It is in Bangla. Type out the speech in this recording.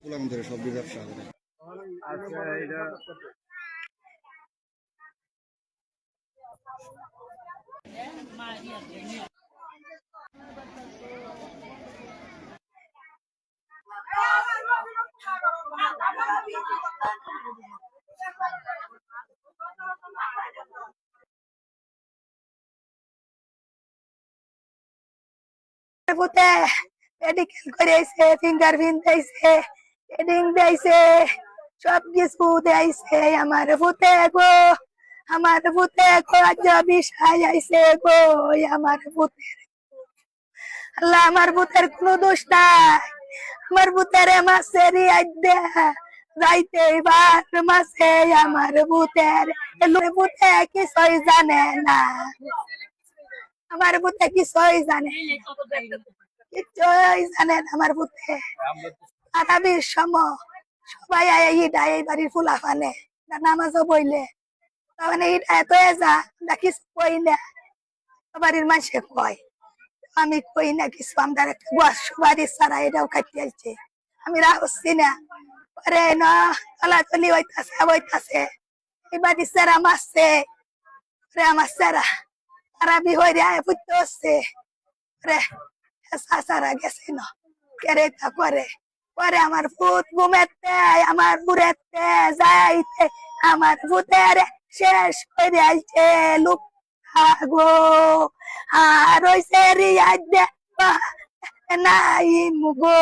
পোলাম ধরে সবজি ব্যবসা করে। আচ্ছা এটা পুতে মেডিকেল করেছে, ফিঙ্গারপ্রিন্ট দিয়েছে, হেডিং দিয়েছে, সব কিছু দিয়েছে। আমার পুতে গো আজ বিষয় আইছে গো। আমার পুতে আল্লাহ, আমার পুতের কোনো দোষ নাই। আমার পুতের মাসেরই আইডে যাইতে এবার মাসে আমার পুতের পুতে কিছুই জানে না। আমার পুতে কিছুই জানে কিছুই জানে না। আমার পুতে আরবির সবাই এই বাড়ির ফুলা ফানে নামাজও বইলে মানে ইটা এত যা কিছু কই না। বাড়ির মানুষে কয়, আমি কই না কিছু। আমার একটা বাড়ির ছাড়া এটাও কাটতে আসছে, আমি রাখছি না। পরে না তলাতলি হইতাছে এই বাড়ির ছাড়া মারছে। আমার ছাড়া আরবি হয়ে ফুটতে হচ্ছে। সারা গেছে না কেরে তা করে পরে আমার ভূত ঘুমেতে আমার বুড়েতে যাইতে আমার ভূতের শেষ করে আইছে লোক গো। আর ওই সেরি আজ নাই মুগো।